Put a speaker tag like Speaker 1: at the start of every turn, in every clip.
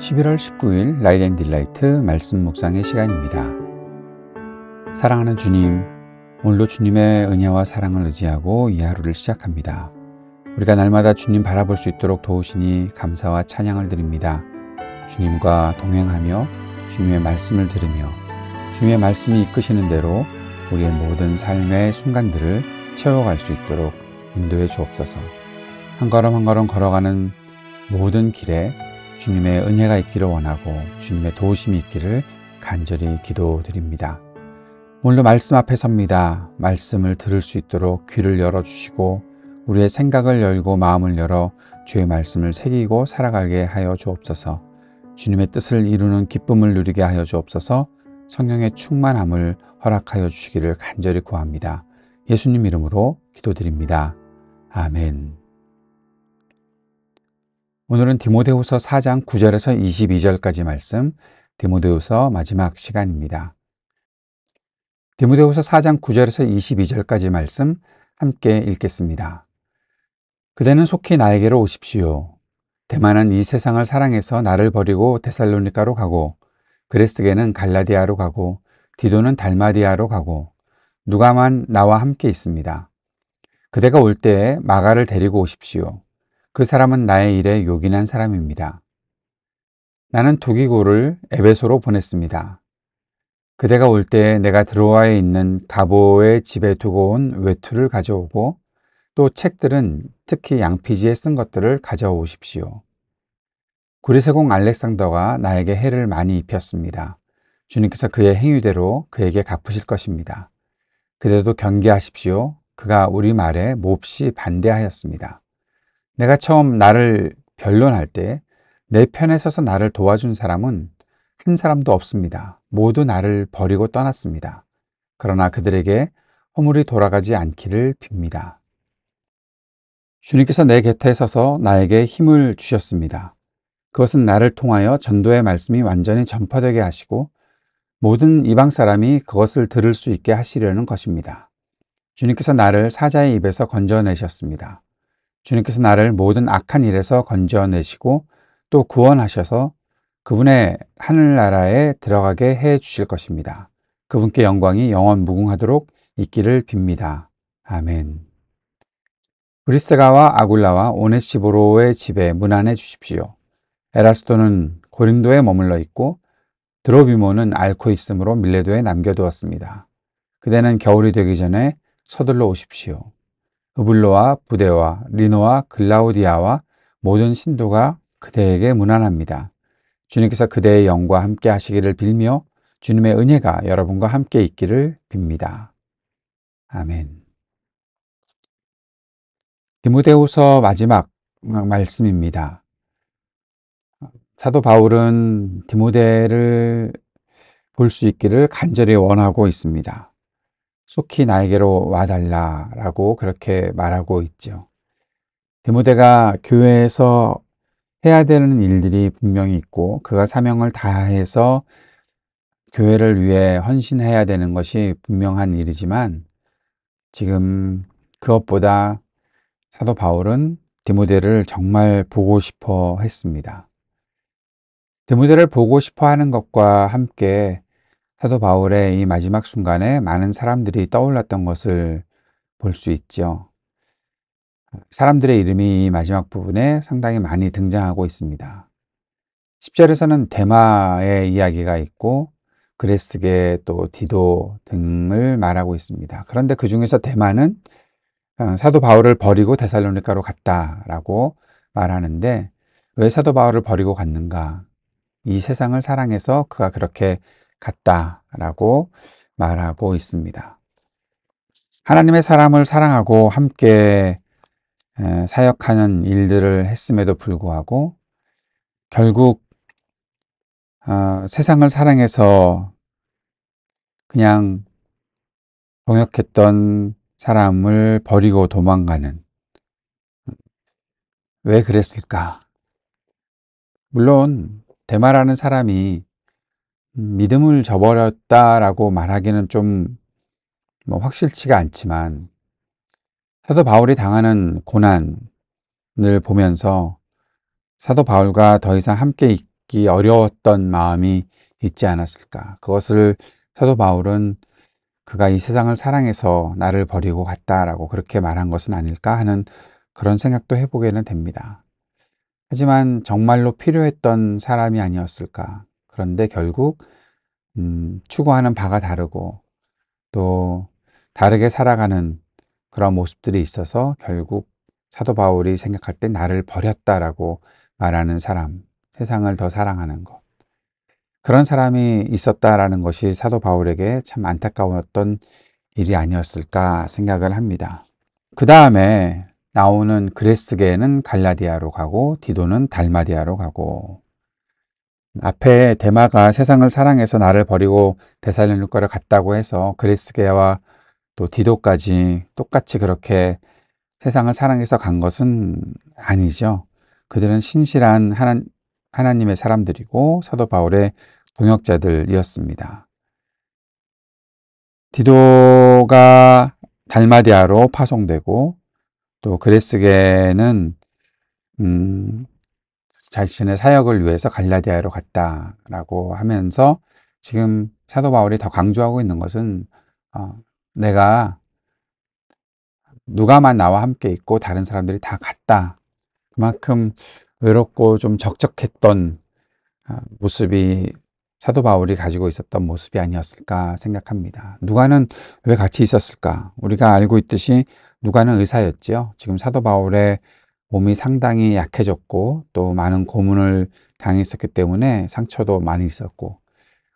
Speaker 1: 11월 19일 라이트 앤 딜라이트 말씀 묵상의 시간입니다. 사랑하는 주님, 오늘도 주님의 은혜와 사랑을 의지하고 이 하루를 시작합니다. 우리가 날마다 주님 바라볼 수 있도록 도우시니 감사와 찬양을 드립니다. 주님과 동행하며 주님의 말씀을 들으며 주님의 말씀이 이끄시는 대로 우리의 모든 삶의 순간들을 채워갈 수 있도록 인도해 주옵소서. 한 걸음 한 걸음 걸어가는 모든 길에 주님의 은혜가 있기를 원하고 주님의 도우심이 있기를 간절히 기도드립니다. 오늘도 말씀 앞에 섭니다. 말씀을 들을 수 있도록 귀를 열어주시고 우리의 생각을 열고 마음을 열어 주의 말씀을 새기고 살아가게 하여 주옵소서. 주님의 뜻을 이루는 기쁨을 누리게 하여 주옵소서. 성령의 충만함을 허락하여 주시기를 간절히 구합니다. 예수님 이름으로 기도드립니다. 아멘. 오늘은 디모데후서 4장 9절에서 22절까지 말씀, 디모데후서 마지막 시간입니다. 디모데후서 4장 9절에서 22절까지 말씀 함께 읽겠습니다. 그대는 속히 나에게로 오십시오. 데마는 이 세상을 사랑해서 나를 버리고 데살로니가로 가고, 그레스게는 갈라디아로 가고, 디도는 달마디아로 가고, 누가만 나와 함께 있습니다. 그대가 올 때에 마가를 데리고 오십시오. 그 사람은 나의 일에 요긴한 사람입니다. 나는 두기고를 에베소로 보냈습니다. 그대가 올 때에 내가 드로아에 있는 가보의 집에 두고 온 외투를 가져오고 또 책들은 특히 양피지에 쓴 것들을 가져오십시오. 구리세공 알렉산더가 나에게 해를 많이 입혔습니다. 주님께서 그의 행위대로 그에게 갚으실 것입니다. 그대도 경계하십시오. 그가 우리 말에 몹시 반대하였습니다. 내가 처음 나를 변론할 때 내 편에 서서 나를 도와준 사람은 한 사람도 없습니다. 모두 나를 버리고 떠났습니다. 그러나 그들에게 허물이 돌아가지 않기를 빕니다. 주님께서 내 곁에 서서 나에게 힘을 주셨습니다. 그것은 나를 통하여 전도의 말씀이 완전히 전파되게 하시고 모든 이방 사람이 그것을 들을 수 있게 하시려는 것입니다. 주님께서 나를 사자의 입에서 건져내셨습니다. 주님께서 나를 모든 악한 일에서 건져내시고 또 구원하셔서 그분의 하늘나라에 들어가게 해 주실 것입니다. 그분께 영광이 영원 무궁하도록 있기를 빕니다. 아멘. 브리스가와 아굴라와 오네시보로의 집에 문안해 주십시오. 에라스도는 고린도에 머물러 있고 드로비모는 앓고 있으므로 밀레도에 남겨두었습니다. 그대는 겨울이 되기 전에 서둘러 오십시오. 으블로와 부데와 리노와 글라우디아와 모든 신도가 그대에게 문안합니다. 주님께서 그대의 영과 함께 하시기를 빌며 주님의 은혜가 여러분과 함께 있기를 빕니다. 아멘. 디모데후서 마지막 말씀입니다. 사도 바울은 디모데를 볼 수 있기를 간절히 원하고 있습니다. 속히 나에게로 와달라라고 그렇게 말하고 있죠. 디모데가 교회에서 해야 되는 일들이 분명히 있고 그가 사명을 다해서 교회를 위해 헌신해야 되는 것이 분명한 일이지만 지금 그것보다 사도 바울은 디모데를 정말 보고 싶어 했습니다. 디모데를 보고 싶어 하는 것과 함께 사도 바울의 이 마지막 순간에 많은 사람들이 떠올랐던 것을 볼 수 있죠. 사람들의 이름이 이 마지막 부분에 상당히 많이 등장하고 있습니다. 10절에서는 데마의 이야기가 있고 그레스게 또 디도 등을 말하고 있습니다. 그런데 그 중에서 데마는 사도 바울을 버리고 데살로니가로 갔다라고 말하는데 왜 사도 바울을 버리고 갔는가? 이 세상을 사랑해서 그가 그렇게 갔다라고 말하고 있습니다. 하나님의 사람을 사랑하고 함께 사역하는 일들을 했음에도 불구하고 결국 세상을 사랑해서 그냥 동역했던 사람을 버리고 도망가는, 왜 그랬을까? 물론 데마라는 사람이 믿음을 저버렸다라고 말하기는 좀 확실치가 않지만 사도 바울이 당하는 고난을 보면서 사도 바울과 더 이상 함께 받기 어려웠던 마음이 있지 않았을까. 그것을 사도 바울은 그가 이 세상을 사랑해서 나를 버리고 갔다라고 그렇게 말한 것은 아닐까 하는 그런 생각도 해보게는 됩니다. 하지만 정말로 필요했던 사람이 아니었을까. 그런데 결국 추구하는 바가 다르고 또 다르게 살아가는 그런 모습들이 있어서 결국 사도 바울이 생각할 때 나를 버렸다라고 말하는 사람, 세상을 더 사랑하는 것. 그런 사람이 있었다라는 것이 사도 바울에게 참 안타까웠던 일이 아니었을까 생각을 합니다. 그 다음에 나오는 그레스게는 갈라디아로 가고 디도는 달마디아로 가고, 앞에 데마가 세상을 사랑해서 나를 버리고 데살로니가를 갔다고 해서 그레스게와 또 디도까지 똑같이 그렇게 세상을 사랑해서 간 것은 아니죠. 그들은 신실한 하나님의 사람들이고 사도 바울의 동역자들이었습니다. 디도가 달마디아로 파송되고 또 그레스게는 자신의 사역을 위해서 갈라디아로 갔다라고 하면서 지금 사도 바울이 더 강조하고 있는 것은 내가 누가만 나와 함께 있고 다른 사람들이 다 갔다. 그만큼 외롭고 좀 적적했던 모습이 사도 바울이 가지고 있었던 모습이 아니었을까 생각합니다. 누가는 왜 같이 있었을까? 우리가 알고 있듯이 누가는 의사였지요. 지금 사도 바울의 몸이 상당히 약해졌고 또 많은 고문을 당했었기 때문에 상처도 많이 있었고,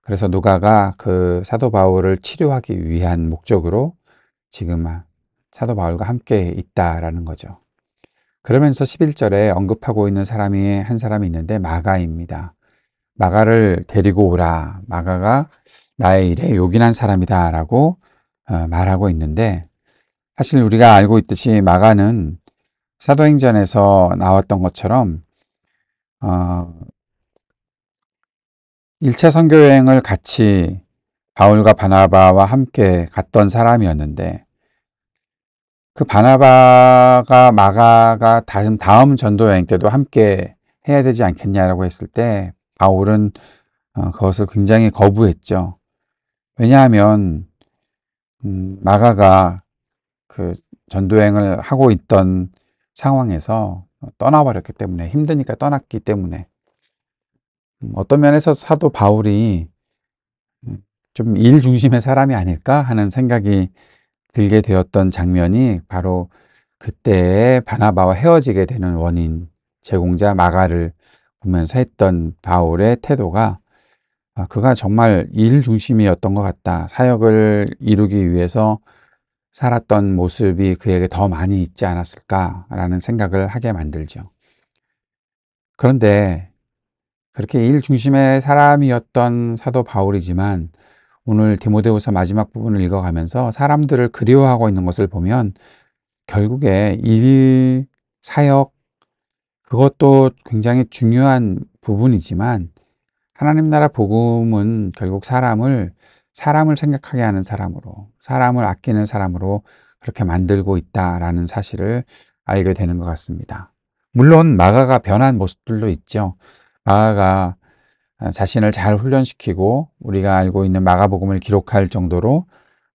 Speaker 1: 그래서 누가가 그 사도 바울을 치료하기 위한 목적으로 지금 사도 바울과 함께 있다라는 거죠. 그러면서 11절에 언급하고 있는 사람이 한 사람이 있는데 마가입니다. 마가를 데리고 오라. 마가가 나의 일에 요긴한 사람이다 라고 말하고 있는데, 사실 우리가 알고 있듯이 마가는 사도행전에서 나왔던 것처럼 1차 선교여행을 같이 바울과 바나바와 함께 갔던 사람이었는데, 그 바나바가 마가가 다음 전도 여행 때도 함께 해야 되지 않겠냐라고 했을 때 바울은 그것을 굉장히 거부했죠. 왜냐하면 마가가 그 전도여행을 하고 있던 상황에서 떠나버렸기 때문에, 힘드니까 떠났기 때문에, 어떤 면에서 사도 바울이 좀 일 중심의 사람이 아닐까 하는 생각이 들게 되었던 장면이 바로 그때의 바나바와 헤어지게 되는 원인, 제공자 마가를 보면서 했던 바울의 태도가 그가 정말 일 중심이었던 것 같다. 사역을 이루기 위해서 살았던 모습이 그에게 더 많이 있지 않았을까라는 생각을 하게 만들죠. 그런데 그렇게 일 중심의 사람이었던 사도 바울이지만 오늘 디모데후서 마지막 부분을 읽어가면서 사람들을 그리워하고 있는 것을 보면 결국에 일, 사역, 그것도 굉장히 중요한 부분이지만 하나님 나라 복음은 결국 사람을 생각하게 하는 사람으로, 사람을 아끼는 사람으로 그렇게 만들고 있다라는 사실을 알게 되는 것 같습니다. 물론 마가가 변한 모습들도 있죠. 마가가 자신을 잘 훈련시키고 우리가 알고 있는 마가복음을 기록할 정도로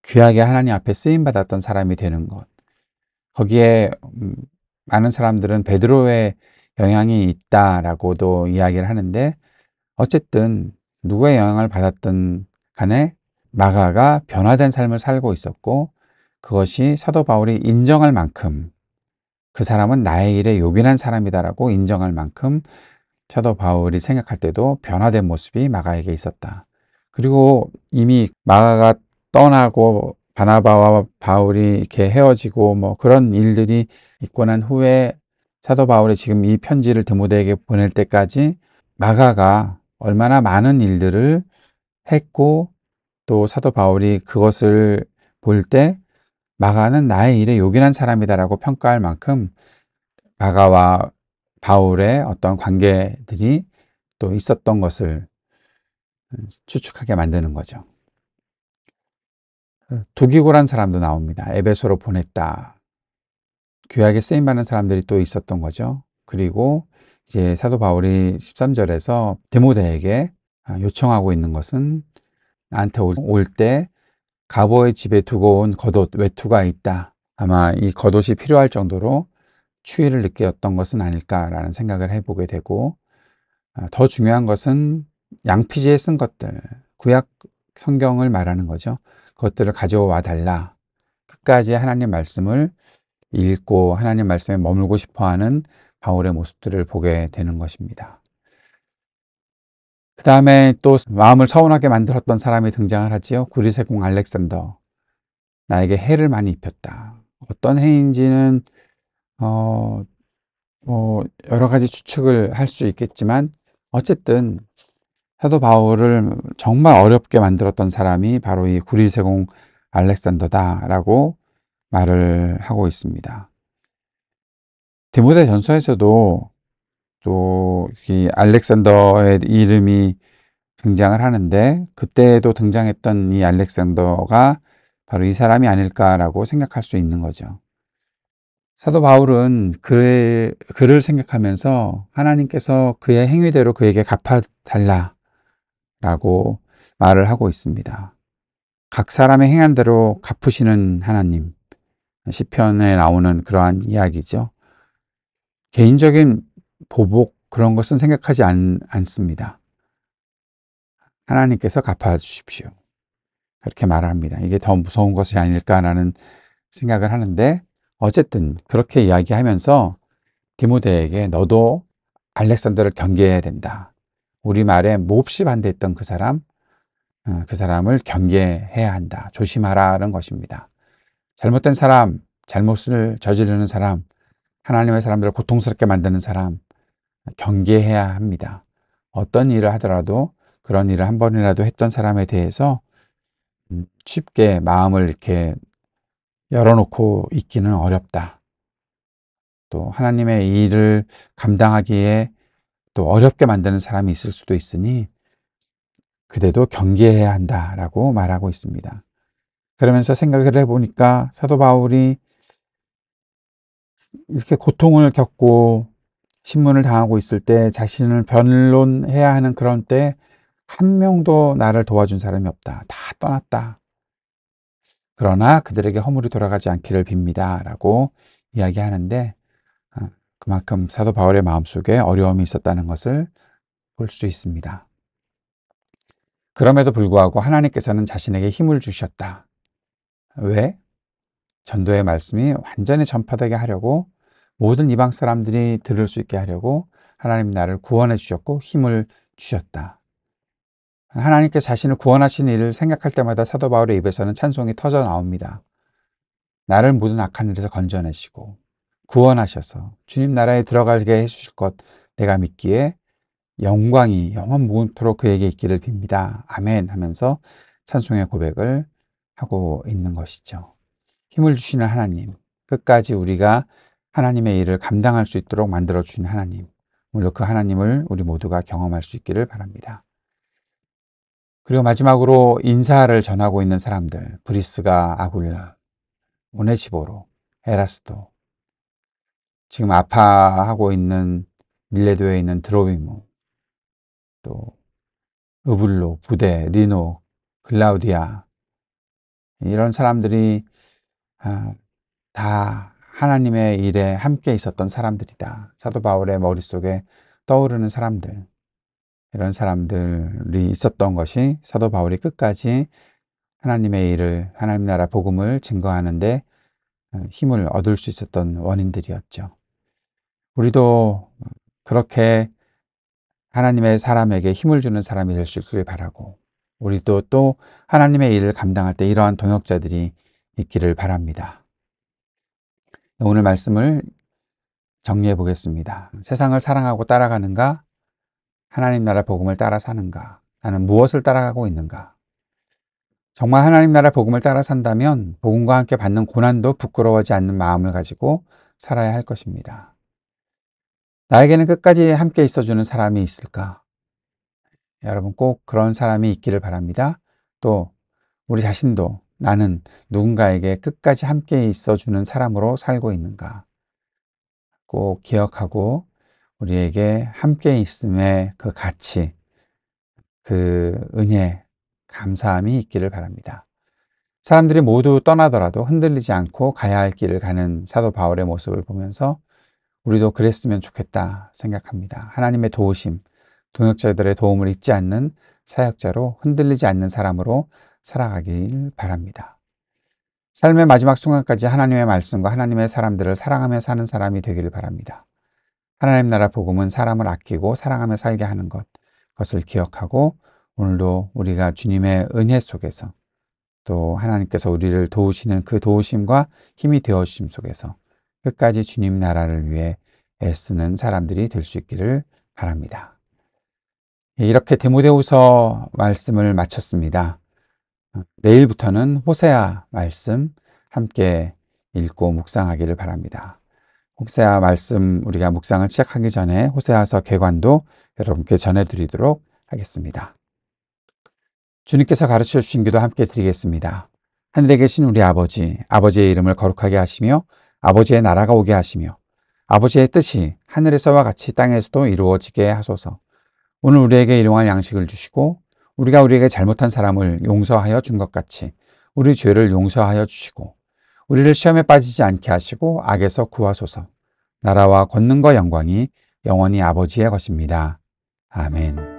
Speaker 1: 귀하게 하나님 앞에 쓰임받았던 사람이 되는 것. 거기에 많은 사람들은 베드로의 영향이 있다라고도 이야기를 하는데, 어쨌든 누구의 영향을 받았든 간에 마가가 변화된 삶을 살고 있었고, 그것이 사도 바울이 인정할 만큼 그 사람은 나의 일에 요긴한 사람이다라고 인정할 만큼 사도 바울이 생각할 때도 변화된 모습이 마가에게 있었다. 그리고 이미 마가가 떠나고 바나바와 바울이 이렇게 헤어지고 뭐 그런 일들이 있고 난 후에 사도 바울이 지금 이 편지를 디모데에게 보낼 때까지 마가가 얼마나 많은 일들을 했고, 또 사도 바울이 그것을 볼 때 마가는 나의 일에 요긴한 사람이다라고 평가할 만큼 마가와 바울의 어떤 관계들이 또 있었던 것을 추측하게 만드는 거죠. 두기고란 사람도 나옵니다. 에베소로 보냈다. 귀하게 쓰임받는 사람들이 또 있었던 거죠. 그리고 이제 사도 바울이 13절에서 디모데에게 요청하고 있는 것은 나한테 올 때 가보의 집에 두고 온 겉옷 외투가 있다. 아마 이 겉옷이 필요할 정도로 추위를 느꼈던 것은 아닐까라는 생각을 해보게 되고, 더 중요한 것은 양피지에 쓴 것들, 구약 성경을 말하는 거죠. 그것들을 가져와 달라. 끝까지 하나님 말씀을 읽고 하나님 말씀에 머물고 싶어하는 바울의 모습들을 보게 되는 것입니다. 그 다음에 또 마음을 서운하게 만들었던 사람이 등장을 하지요. 구리세공 알렉산더. 나에게 해를 많이 입혔다. 어떤 해인지는 여러 가지 추측을 할 수 있겠지만 어쨌든 사도 바울을 정말 어렵게 만들었던 사람이 바로 이 구리세공 알렉산더다라고 말을 하고 있습니다. 디모데 전서에서도 또 이 알렉산더의 이름이 등장을 하는데, 그때도 등장했던 이 알렉산더가 바로 이 사람이 아닐까라고 생각할 수 있는 거죠. 사도 바울은 그를 생각하면서 하나님께서 그의 행위대로 그에게 갚아달라라고 말을 하고 있습니다. 각 사람의 행한 대로 갚으시는 하나님, 시편에 나오는 그러한 이야기죠. 개인적인 보복 그런 것은 생각하지 않습니다. 하나님께서 갚아주십시오. 그렇게 말합니다. 이게 더 무서운 것이 아닐까라는 생각을 하는데, 어쨌든 그렇게 이야기하면서 디모데에게 너도 알렉산더를 경계해야 된다. 우리말에 몹시 반대했던 그 사람을 경계해야 한다. 조심하라는 것입니다. 잘못된 사람, 잘못을 저지르는 사람, 하나님의 사람들을 고통스럽게 만드는 사람, 경계해야 합니다. 어떤 일을 하더라도 그런 일을 한 번이라도 했던 사람에 대해서 쉽게 마음을 이렇게 열어놓고 있기는 어렵다. 또 하나님의 일을 감당하기에 또 어렵게 만드는 사람이 있을 수도 있으니 그대도 경계해야 한다라고 말하고 있습니다. 그러면서 생각을 해보니까 사도 바울이 이렇게 고통을 겪고 신문을 당하고 있을 때, 자신을 변론해야 하는 그런 때 한 명도 나를 도와준 사람이 없다. 다 떠났다. 그러나 그들에게 허물이 돌아가지 않기를 빕니다. 라고 이야기하는데, 그만큼 사도 바울의 마음속에 어려움이 있었다는 것을 볼 수 있습니다. 그럼에도 불구하고 하나님께서는 자신에게 힘을 주셨다. 왜? 전도의 말씀이 완전히 전파되게 하려고, 모든 이방 사람들이 들을 수 있게 하려고 하나님 나를 구원해 주셨고 힘을 주셨다. 하나님께 자신을 구원하신 일을 생각할 때마다 사도 바울의 입에서는 찬송이 터져 나옵니다. 나를 모든 악한 일에서 건져내시고 구원하셔서 주님 나라에 들어가게 해주실 것 내가 믿기에 영광이 영원 무궁토록 그에게 있기를 빕니다. 아멘 하면서 찬송의 고백을 하고 있는 것이죠. 힘을 주시는 하나님, 끝까지 우리가 하나님의 일을 감당할 수 있도록 만들어 주신 하나님, 물론 그 하나님을 우리 모두가 경험할 수 있기를 바랍니다. 그리고 마지막으로 인사를 전하고 있는 사람들, 브리스가, 아굴라, 오네시보로, 에라스도, 지금 아파하고 있는 밀레도에 있는 드로비모, 또 으블로, 부데, 리노, 글라우디아, 이런 사람들이 다 하나님의 일에 함께 있었던 사람들이다. 사도 바울의 머릿속에 떠오르는 사람들, 이런 사람들이 있었던 것이 사도 바울이 끝까지 하나님의 일을, 하나님 나라 복음을 증거하는데 힘을 얻을 수 있었던 원인들이었죠. 우리도 그렇게 하나님의 사람에게 힘을 주는 사람이 될 수 있기를 바라고, 우리도 또 하나님의 일을 감당할 때 이러한 동역자들이 있기를 바랍니다. 오늘 말씀을 정리해 보겠습니다. 세상을 사랑하고 따라가는가? 하나님 나라 복음을 따라 사는가? 나는 무엇을 따라가고 있는가? 정말 하나님 나라 복음을 따라 산다면 복음과 함께 받는 고난도 부끄러워하지 않는 마음을 가지고 살아야 할 것입니다. 나에게는 끝까지 함께 있어주는 사람이 있을까? 여러분 꼭 그런 사람이 있기를 바랍니다. 또 우리 자신도 나는 누군가에게 끝까지 함께 있어주는 사람으로 살고 있는가? 꼭 기억하고 우리에게 함께 있음의 그 가치, 그 은혜, 감사함이 있기를 바랍니다. 사람들이 모두 떠나더라도 흔들리지 않고 가야 할 길을 가는 사도 바울의 모습을 보면서 우리도 그랬으면 좋겠다 생각합니다. 하나님의 도우심, 동역자들의 도움을 잊지 않는 사역자로 흔들리지 않는 사람으로 살아가길 바랍니다. 삶의 마지막 순간까지 하나님의 말씀과 하나님의 사람들을 사랑하며 사는 사람이 되기를 바랍니다. 하나님 나라 복음은 사람을 아끼고 사랑하며 살게 하는 것, 그것을 기억하고 오늘도 우리가 주님의 은혜 속에서 또 하나님께서 우리를 도우시는 그 도우심과 힘이 되어주심 속에서 끝까지 주님 나라를 위해 애쓰는 사람들이 될 수 있기를 바랍니다. 이렇게 디모데후서 말씀을 마쳤습니다. 내일부터는 호세아 말씀 함께 읽고 묵상하기를 바랍니다. 호세아 말씀 우리가 묵상을 시작하기 전에 호세아서 개관도 여러분께 전해드리도록 하겠습니다. 주님께서 가르쳐 주신 기도 함께 드리겠습니다. 하늘에 계신 우리 아버지, 아버지의 이름을 거룩하게 하시며 아버지의 나라가 오게 하시며 아버지의 뜻이 하늘에서와 같이 땅에서도 이루어지게 하소서. 오늘 우리에게 일용할 양식을 주시고 우리가 우리에게 잘못한 사람을 용서하여 준 것 같이 우리 죄를 용서하여 주시고 우리를 시험에 빠지지 않게 하시고 악에서 구하소서. 나라와 권능과 영광이 영원히 아버지의 것입니다. 아멘.